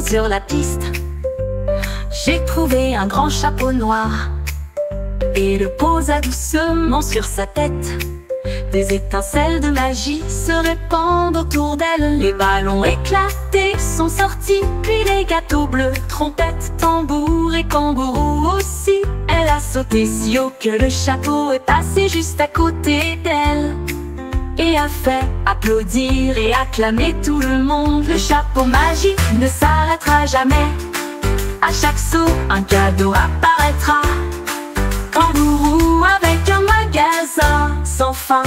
sur la piste. J'ai trouvé un grand chapeau noir et le posa doucement sur sa tête. Des étincelles de magie se répandent autour d'elle. Les ballons éclatés sont sortis, puis les gâteaux bleus, trompettes, tambours et kangourous aussi. Elle a sauté si haut que le chapeau est passé juste à côté d'elle et a fait applaudir et acclamer tout le monde. Le chapeau magique ne s'arrêtera jamais. À chaque saut, un cadeau apparaîtra. Kangourou avec un magasin sans fin.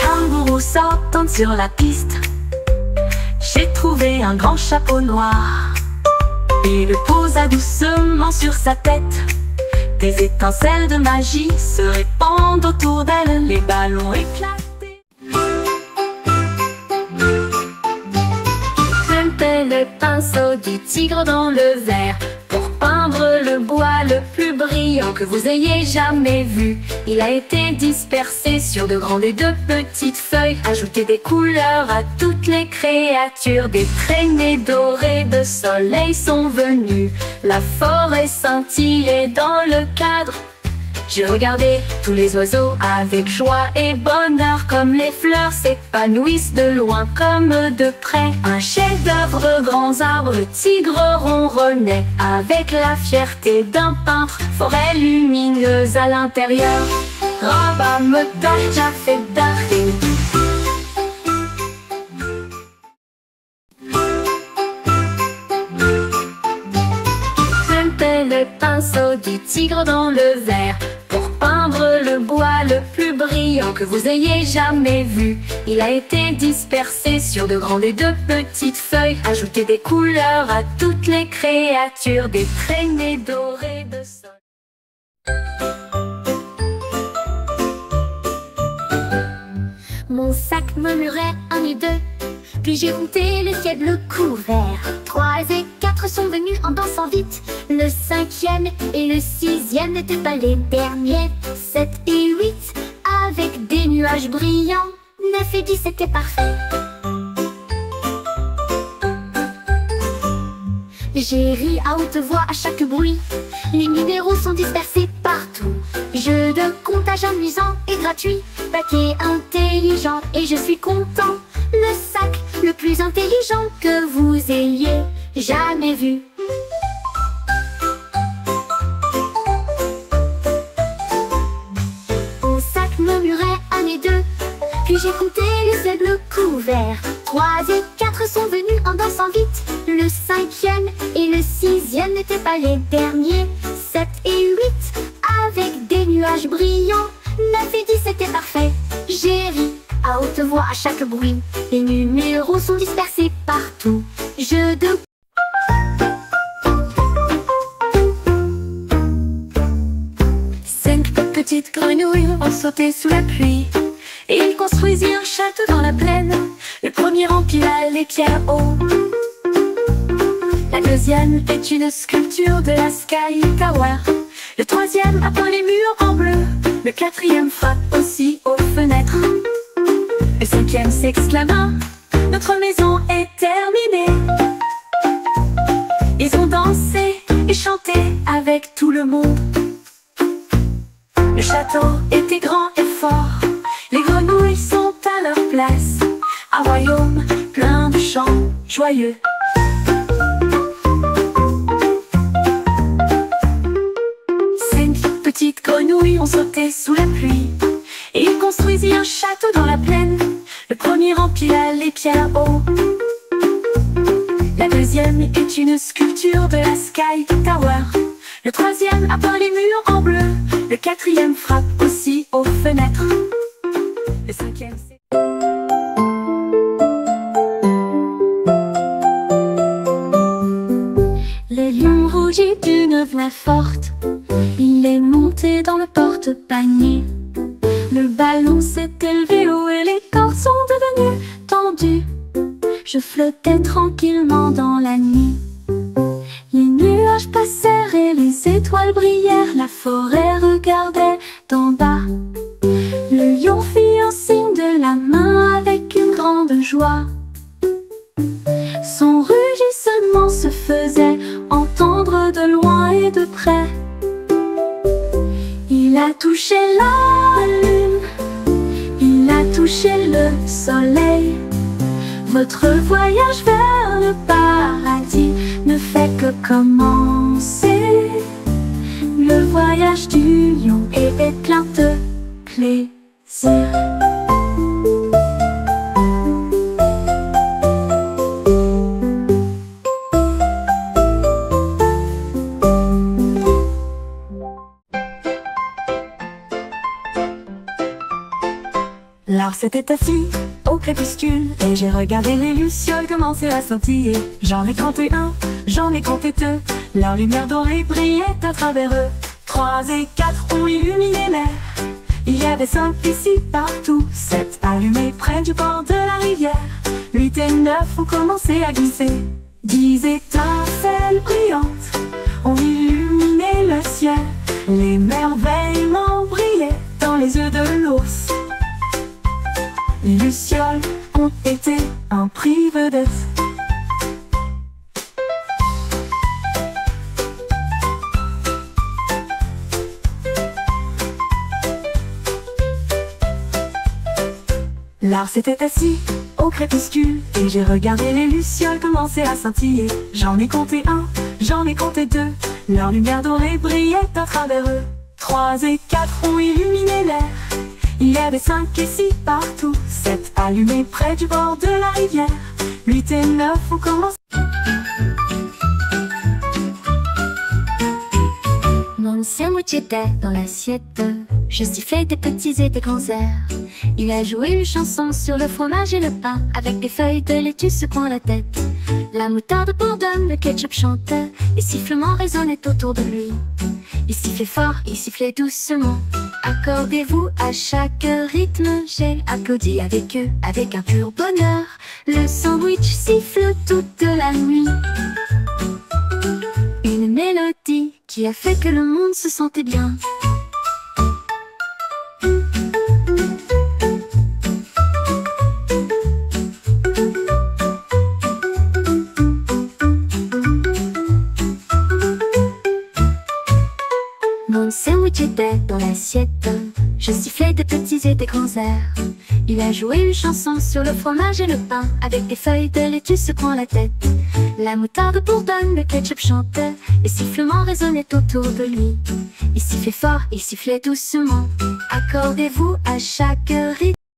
Kangourou sortant sur la piste. J'ai trouvé un grand chapeau noir et le posa doucement sur sa tête. Des étincelles de magie se répandent autour d'elle. Les ballons éclatés. C'était le pinceau du tigre dans le verre pour peindre le bois le plus brillant que vous ayez jamais vu. Il a été dispersé sur de grandes et de petites feuilles. Ajouter des couleurs à toutes les créatures. Des traînées dorées de soleil sont venues. La forêt scintillait dans le cadre. J'ai regardé tous les oiseaux avec joie et bonheur. Comme les fleurs s'épanouissent de loin comme de près. Un chef-d'œuvre de grands arbres, le tigre ronronnait avec la fierté d'un peintre. Forêt lumineuse à l'intérieur. Rabba me déjà fait d'arrêt. C'était le pinceau du tigre dans le verre pour peindre le bois le plus brillant que vous ayez jamais vu. Il a été dispersé sur de grandes et de petites feuilles. Ajouter des couleurs à toutes les créatures. Des traînées dorées de sol. Mon sac murmurait 1 et 2, puis j'ai compté les ciels bleu couverts. 3 et 4 sont venus en dansant vite. Le 5e et le 6e n'étaient pas les derniers. 7 et 8 avec des nuages brillants. 9 et 10 c'était parfait. J'ai ri à haute voix à chaque bruit. Les numéros sont dispersés partout. Jeu de comptage amusant et gratuit. Paquet intelligent et je suis content. Le sac le plus intelligent que vous ayez jamais vu. Mon sac murmurait 1 et 2, puis j'ai compté les ciels bleus couverts. 3 et 4 sont venus en dansant vite. Le 5e et le 6e n'étaient pas les derniers. 7 et 8 avec des nuages brillants. 9 et 10 c'était parfait. J'ai ri à haute voix à chaque bruit. Les numéros sont dispersés partout. Jeu de... Cinq petites grenouilles ont sauté sous la pluie et ils construisirent un château dans la plaine. Le premier empila les pierres hauts. La deuxième est une sculpture de la Sky Tower. Le troisième a peint les murs en bleu. Le quatrième frappe aussi aux fenêtres. Le cinquième s'exclama: notre maison est terminée. Ils ont dansé et chanté avec tout le monde. Le château était grand et fort. Les grenouilles sont à leur place. Un royaume plein de chants joyeux. Petites grenouilles ont sauté sous la pluie et ils construisirent un château dans la plaine. Le premier empila les pierres hauts. La deuxième est une sculpture de la Sky Tower. Le troisième a peint les murs en bleu. Le quatrième frappe aussi aux fenêtres. Le cinquième c'est... Le lion rougit d'une voix forte. Il est monté dans le porte-panier. Le ballon s'est élevé haut et les cordes sont devenues tendues. Je flottais tranquillement dans la nuit. Les nuages passèrent et les étoiles brillèrent. La forêt regardait d'en bas. Le lion commencer. Le voyage du lion est plein de plaisir. L'art s'était assis au crépuscule et j'ai regardé les lucioles commencer à scintiller. J'en ai compté un, j'en ai compté deux, leur lumière dorée brillait à travers eux. 3 et 4 ont illuminé l'air. Il y avait 5 ici partout, 7 allumés près du bord de la rivière. 8 et 9 ont commencé à glisser. 10 étincelles brillantes ont illuminé le ciel. L'émerveillement brillait dans les yeux de l'ours. Les lucioles ont été un prix vedette. L'art s'était assis au crépuscule et j'ai regardé les lucioles commencer à scintiller. J'en ai compté un, j'en ai compté deux, leur lumière dorée brillait à travers eux. 3 et 4 ont illuminé l'air. Il y avait 5 ici partout, 7 allumés près du bord de la rivière. 8 et 9 ont commencé. Mon sandwich était dans l'assiette. Je sifflais des petits et des grands airs. Il a joué une chanson sur le fromage et le pain, avec des feuilles de laitue secouant la tête. La moutarde bourdonne, le ketchup chante, les sifflements résonnaient autour de lui. Il sifflait fort, il sifflait doucement. Accordez-vous à chaque rythme. J'ai applaudi avec eux, avec un pur bonheur. Le sandwich siffle toute la nuit. Une mélodie qui a fait que le monde se sentait bien. Mon sandwich était dans l'assiette. Je sifflais des petits et des grands airs. Il a joué une chanson sur le fromage et le pain, avec des feuilles de laitue secouant la tête. La moutarde bourdonne, le ketchup chante, les sifflements résonnaient autour de lui. Il sifflait fort, il sifflait doucement. Accordez-vous à chaque rythme.